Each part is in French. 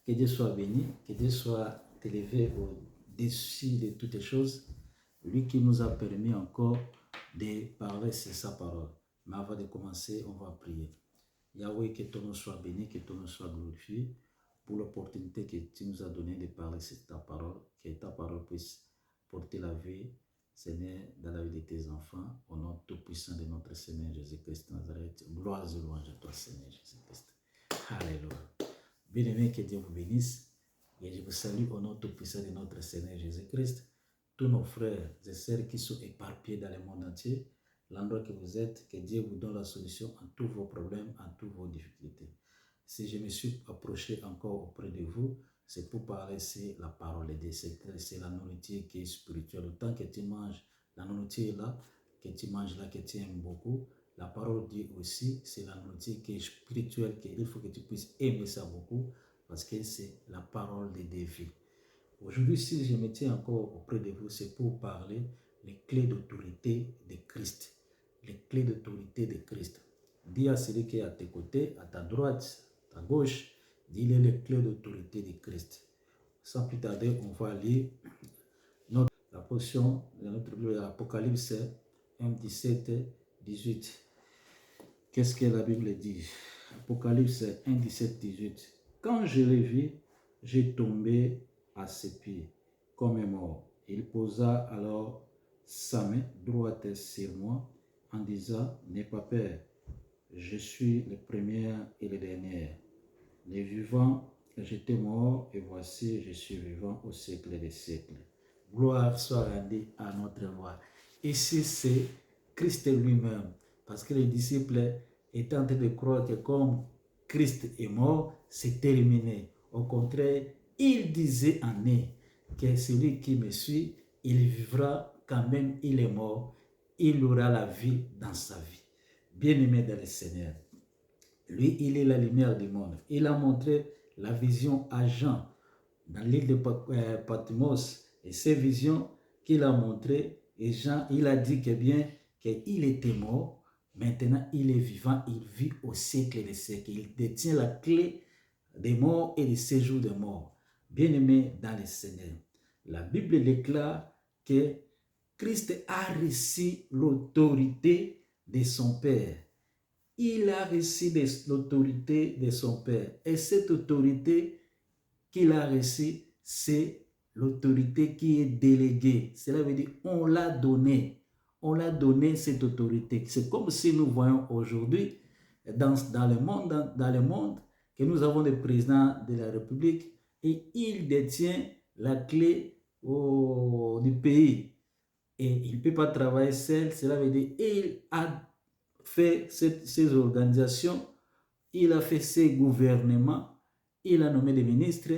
Que Dieu soit béni, que Dieu soit élevé au-dessus de toutes les choses. Lui qui nous a permis encore de parler sur sa parole. Mais avant de commencer, on va prier. Yahweh, que ton nom soit béni, que ton nom soit glorifié pour l'opportunité que tu nous as donnée de parler sur ta parole, que ta parole puisse porter la vie, Seigneur, dans la vie de tes enfants, au nom tout-puissant de notre Seigneur Jésus-Christ Nazareth. Gloire et louange à toi, Seigneur Jésus-Christ. Alléluia. Bien-aimés, que Dieu vous bénisse. Et je vous salue au nom tout-puissant de notre Seigneur Jésus-Christ. Tous nos frères et sœurs qui sont éparpillés dans le monde entier, l'endroit que vous êtes, que Dieu vous donne la solution à tous vos problèmes, à toutes vos difficultés. Si je me suis approché encore auprès de vous, c'est pour parler sur la parole de Dieu. C'est la nourriture qui est spirituelle. Autant que tu manges la nourriture là, que tu manges là, que tu aimes beaucoup, la parole de Dieu aussi, c'est la nourriture qui est spirituelle, qu'il faut que tu puisses aimer ça beaucoup, parce que c'est la parole de Dieu. Aujourd'hui, si je me tiens encore auprès de vous, c'est pour parler les clés d'autorité de Christ. Les clés d'autorité de Christ. Dis à celui qui est à tes côtés, à ta droite, à ta gauche, dis-le les clés d'autorité de Christ. Sans plus tarder, on va lire la portion de notre Bible, l'Apocalypse 1, 17, 18. Qu'est-ce que la Bible dit? Apocalypse 1, 17, 18. Quand je l'ai vu, j'ai tombé à ses pieds comme un mort. Il posa alors sa main droite sur moi en disant, n'aie pas peur, je suis le premier et le dernier. Les vivants, j'étais mort et voici, je suis vivant au siècle des siècles. Gloire soit rendue à notre roi. Ici, c'est Christ lui-même, parce que les disciples étaient en train de croire que comme Christ est mort, c'est terminé. Au contraire, il disait en eux que celui qui me suit, il vivra quand même il est mort, il aura la vie dans sa vie. Bien-aimé dans le Seigneur, lui, il est la lumière du monde. Il a montré la vision à Jean dans l'île de Patmos. Et ces visions qu'il a montrées, et Jean, il a dit que bien qu'il était mort, maintenant il est vivant, il vit au siècle des siècles. Il détient la clé des morts et des séjours des morts. Bien-aimé dans le Seigneur, la Bible déclare que Christ a reçu l'autorité de son Père. Il a reçu l'autorité de son Père. Et cette autorité qu'il a reçue, c'est l'autorité qui est déléguée. Cela veut dire on l'a donné. On l'a donné cette autorité. C'est comme si nous voyons aujourd'hui dans le monde que nous avons le président de la République et il détient la clé du pays. Et il ne peut pas travailler seul. Cela veut dire il a fait ces organisations, il a fait ses gouvernements, il a nommé des ministres,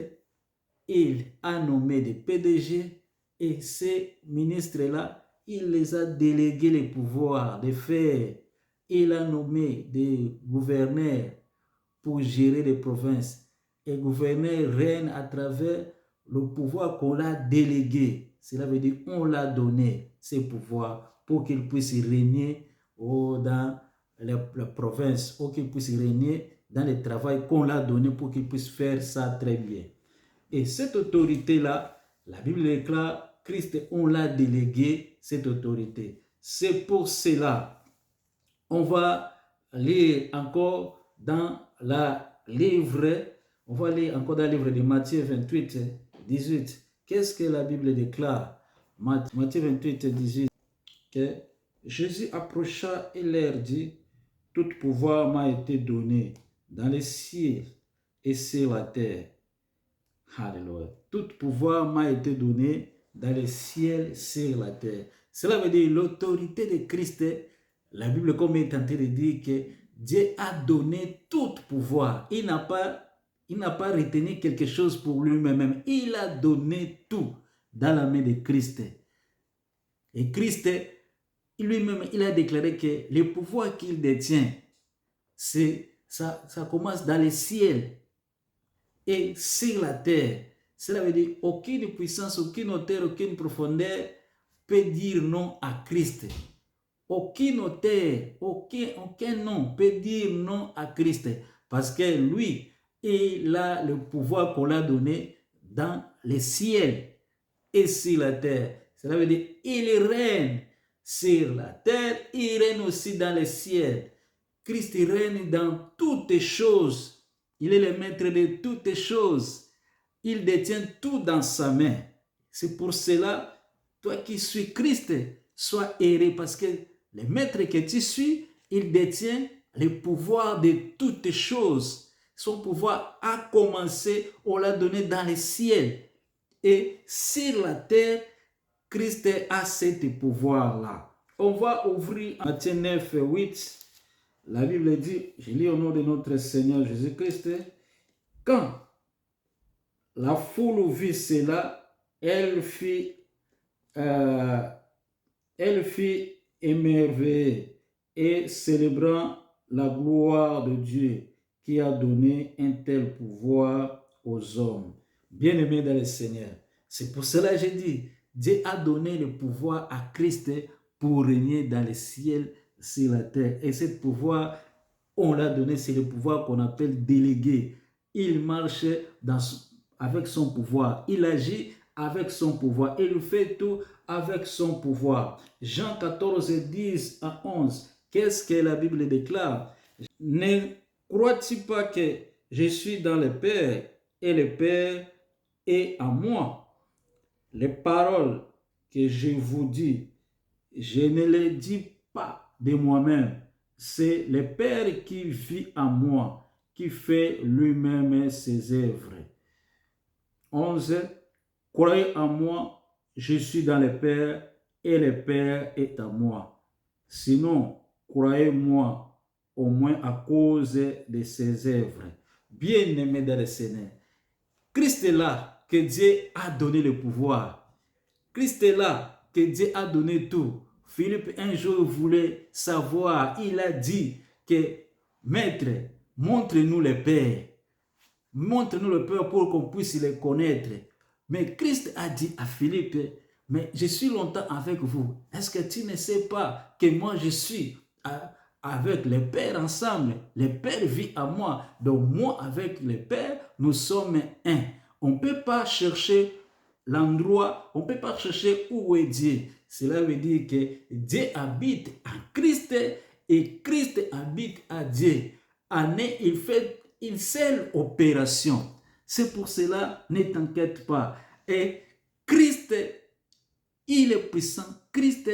il a nommé des PDG, et ces ministres-là, il les a délégués les pouvoirs de faire. Il a nommé des gouverneurs pour gérer les provinces. Et gouverneurs règnent à travers le pouvoir qu'on a délégué. Cela veut dire qu'on l'a donné, ces pouvoirs, pour qu'ils puissent régner dans la province, pour qu'ils puissent régner dans le travail qu'on l'a donné, pour qu'ils puissent faire ça très bien. Et cette autorité-là, la Bible déclare, Christ, on l'a délégué, cette autorité. C'est pour cela, on va lire encore dans le livre de Matthieu 28, 18. Qu'est-ce que la Bible déclare? Matthieu 28, 18. Que Jésus approcha et leur dit, tout pouvoir m'a été donné dans les cieux et sur la terre. Alléluia. Tout pouvoir m'a été donné dans les ciels et sur la terre. Cela veut dire l'autorité de Christ. La Bible, comme est en train de dire que Dieu a donné tout pouvoir. Il n'a pas retenu quelque chose pour lui-même. Il a donné tout dans la main de Christ. Et Christ, lui-même, il a déclaré que le pouvoir qu'il détient, ça commence dans les ciels et sur la terre. Cela veut dire aucune puissance, aucune hauteur, aucune profondeur peut dire non à Christ. Aucune hauteur, aucun nom peut dire non à Christ. Parce que lui, il a le pouvoir qu'on l'a donné dans les ciels et sur la terre. Cela veut dire il règne sur la terre, il règne aussi dans les ciels. Christ règne dans toutes choses. Il est le maître de toutes choses. Il détient tout dans sa main. C'est pour cela, toi qui suis Christ, sois heureux parce que le maître que tu suis, il détient le pouvoir de toutes choses. Son pouvoir a commencé, on l'a donné dans les ciels. Et sur la terre, Christ a ce pouvoir-là. On va ouvrir Matthieu 9, 8. La Bible dit, je lis au nom de notre Seigneur Jésus-Christ, quand la foule vit cela, elle fut émerveillée et célébrant la gloire de Dieu qui a donné un tel pouvoir aux hommes. Bien-aimés dans le Seigneur, c'est pour cela que j'ai dit, Dieu a donné le pouvoir à Christ pour régner dans le ciel, sur la terre. Et ce pouvoir, on l'a donné, c'est le pouvoir qu'on appelle délégué. Il marche avec son pouvoir. Il agit avec son pouvoir. Il fait tout avec son pouvoir. Jean 14, 10 à 11. Qu'est-ce que la Bible déclare? Ne crois-tu pas que je suis dans le Père et le Père est à moi? Les paroles que je vous dis, je ne les dis pas de moi-même. C'est le Père qui vit en moi, qui fait lui-même ses œuvres. 11. Croyez en moi, je suis dans le Père et le Père est en moi. Sinon, croyez-moi au moins à cause de ses œuvres. Bien-aimés dans le Seigneur, Christ est là que Dieu a donné le pouvoir. Christ est là que Dieu a donné tout. Philippe un jour voulait savoir, il a dit que Maître, montre-nous le Père. Montre-nous le Père pour qu'on puisse le connaître. Mais Christ a dit à Philippe, mais je suis longtemps avec vous. Est-ce que tu ne sais pas que moi je suis avec le Père ensemble? Le Père vit à moi. Donc moi avec le Père, nous sommes un. On ne peut pas chercher l'endroit, on ne peut pas chercher où est Dieu. Cela veut dire que Dieu habite en Christ et Christ habite à Dieu. Il fait une seule opération. C'est pour cela, ne t'inquiète pas. Et Christ, il est puissant. Christ,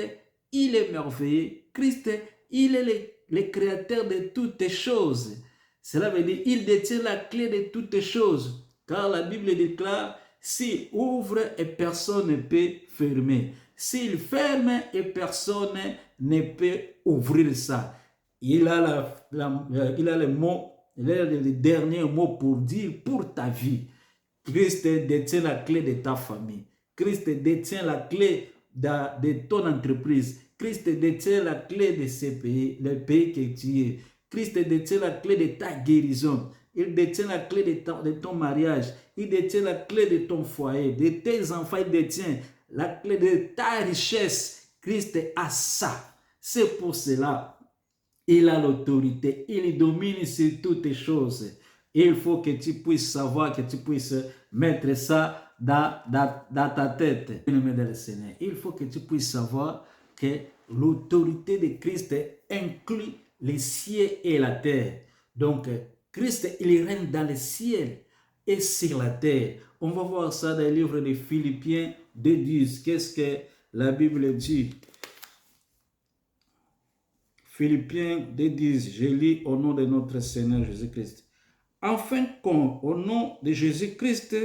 il est merveilleux. Christ, il est le créateur de toutes choses. Cela veut dire qu'il détient la clé de toutes choses. Car la Bible déclare, s'il ouvre et personne ne peut fermer. S'il ferme et personne ne peut ouvrir ça. Il a le mot, il a le dernier mot pour dire pour ta vie. Christ détient la clé de ta famille. Christ détient la clé de ton entreprise. Christ détient la clé de ce pays, le pays que tu es. Christ détient la clé de ta guérison. Il détient la clé de ton mariage. Il détient la clé de ton foyer, de tes enfants. Il détient la clé de ta richesse. Christ a ça. C'est pour cela, il a l'autorité. Il domine sur toutes les choses. Il faut que tu puisses savoir, que tu puisses mettre ça dans ta tête. Il faut que tu puisses savoir que l'autorité de Christ inclut les cieux et la terre. Donc, Christ, il règne dans les ciels et sur la terre. On va voir ça dans le livre de Philippiens 2:10. Qu'est-ce que la Bible dit? Philippiens 2:10. Je lis au nom de notre Seigneur Jésus-Christ. Afin qu'au nom de Jésus-Christ,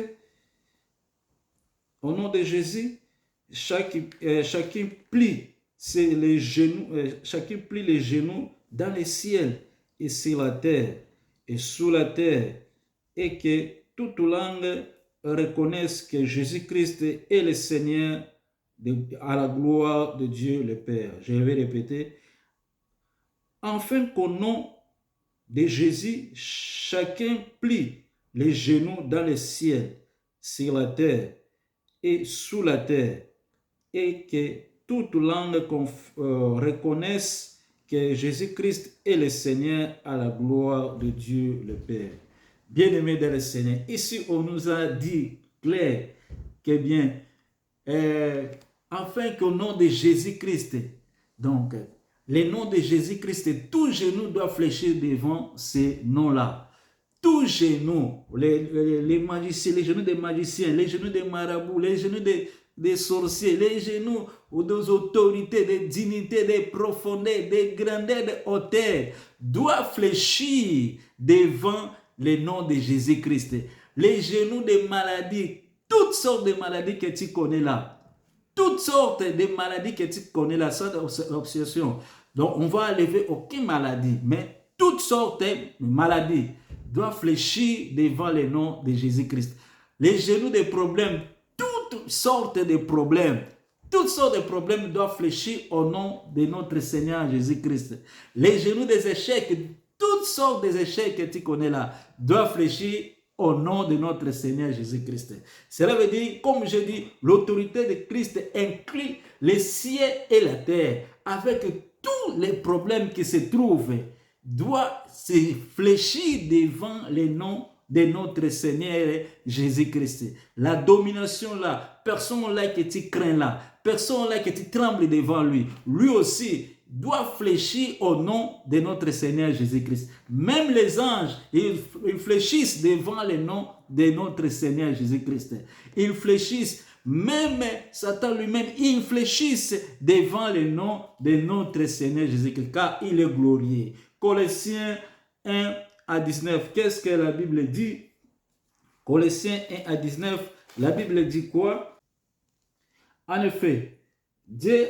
au nom de Jésus, chacun plie les genoux dans les ciels et sur la terre et sous la terre, et que toute langue reconnaisse que Jésus-Christ est le Seigneur à la gloire de Dieu le Père. Je vais répéter. Afin qu'au nom de Jésus, chacun plie les genoux dans le ciel, sur la terre et sous la terre, et que toute langue reconnaisse que Jésus-Christ est le Seigneur à la gloire de Dieu le Père. Bien-aimés dans le Seigneur, ici on nous a dit clair que bien, afin qu'au nom de Jésus-Christ, donc, les noms de Jésus-Christ, tout genou doit fléchir devant ces noms-là. Tous genoux, les magiciens, les genoux des magiciens, les genoux des marabouts, les genoux des sorciers, les genoux des autorités, des dignités, des profondeurs, des grandeurs, des hauteurs, doivent fléchir devant les noms de Jésus-Christ. Les genoux des maladies, toutes sortes de maladies que tu connais là, toutes sortes de maladies que tu connais là, sans obsession. Donc, on va enlever aucune maladie, mais toutes sortes de maladies doivent fléchir devant le nom de Jésus-Christ. Les genoux des problèmes, toutes sortes de problèmes doivent fléchir au nom de notre Seigneur Jésus-Christ. Les genoux des échecs, toutes sortes d'échecs que tu connais là, doivent fléchir au nom de notre Seigneur Jésus-Christ. Cela veut dire, comme je dis, l'autorité de Christ inclut les cieux et la terre, avec tous les problèmes qui se trouvent, doit se fléchir devant les noms de notre Seigneur Jésus-Christ. La domination là, personne là que tu crains là, personne là que tu trembles devant lui, lui aussi doit fléchir au nom de notre Seigneur Jésus-Christ. Même les anges, ils fléchissent devant le nom de notre Seigneur Jésus-Christ. Ils fléchissent, même Satan lui-même, il fléchisse devant le nom de notre Seigneur Jésus-Christ, car il est glorieux. Colossiens 1 à 19, qu'est-ce que la Bible dit? Colossiens 1 à 19, la Bible dit quoi? En effet, Dieu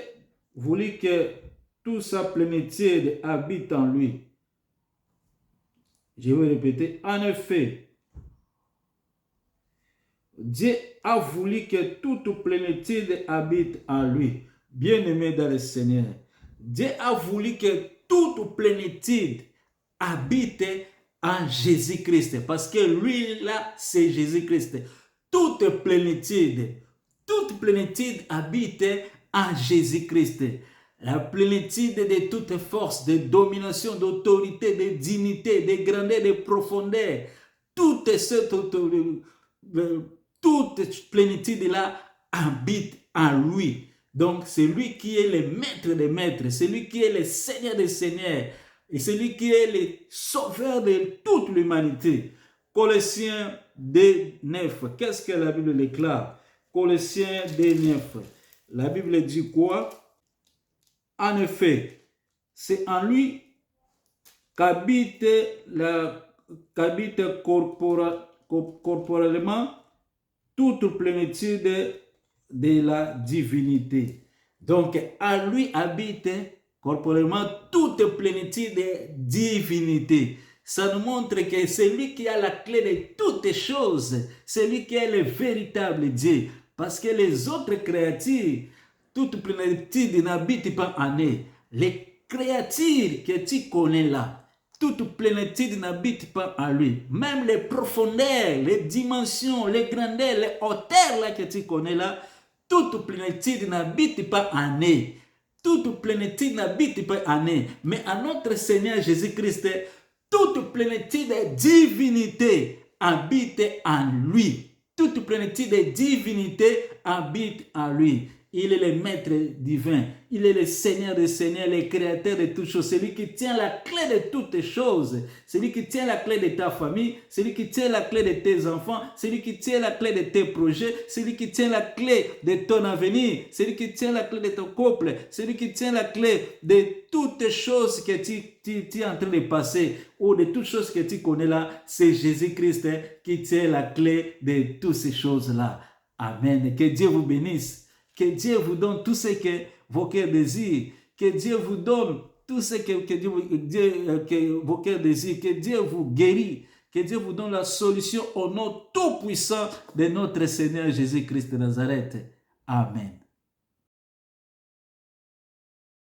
voulut que toute sa plénitude habite en lui. Je vais répéter. En effet, Dieu a voulu que toute plénitude habite en lui. Bien-aimé dans le Seigneur, Dieu a voulu que toute plénitude habite en Jésus-Christ. Parce que lui, là, c'est Jésus-Christ. Toute plénitude habite en Jésus-Christ. La plénitude de toute force, de domination, d'autorité, de dignité, de grandeur, de profondeur, toute plénitude-là habite en lui. Donc, c'est lui qui est le maître des maîtres, c'est lui qui est le Seigneur des seigneurs, et c'est lui qui est le sauveur de toute l'humanité. Colossiens 2, 9. Qu'est-ce que la Bible déclare? Colossiens 2, 9. La Bible dit quoi? En effet, c'est en lui qu'habite corporellement toute plénitude de la divinité. Donc, en lui habite corporellement toute plénitude de divinité. Ça nous montre que c'est lui qui a la clé de toutes choses. C'est lui qui est le véritable Dieu. Parce que les autres créatures, toute plénitude n'habite pas en eux. Les créatures que tu connais là, toute plénitude n'habite pas en lui. Même les profondeurs, les dimensions, les grandeurs, les hauteurs là que tu connais là, toute plénitude n'habite pas en eux. Toute plénitude n'habite pas en eux. Mais à notre Seigneur Jésus-Christ, toute plénitude de divinité habite en lui. Toute plénitude de divinité habite en lui. Il est le maître divin. Il est le Seigneur des seigneurs, le créateur de toutes choses. C'est lui qui tient la clé de toutes choses. C'est lui qui tient la clé de ta famille. C'est lui qui tient la clé de tes enfants. C'est lui qui tient la clé de tes projets. C'est lui qui tient la clé de ton avenir. C'est lui qui tient la clé de ton couple. C'est lui qui tient la clé de toutes choses que tu es en train de passer ou de toutes choses que tu connais là. C'est Jésus-Christ qui tient la clé de toutes ces choses-là. Amen. Que Dieu vous bénisse. Que Dieu vous donne tout ce que vos cœurs désirent. Que Dieu vous donne tout ce que vos cœurs désirent. Que Dieu vous guérit. Que Dieu vous donne la solution au nom tout puissant de notre Seigneur Jésus-Christ de Nazareth. Amen.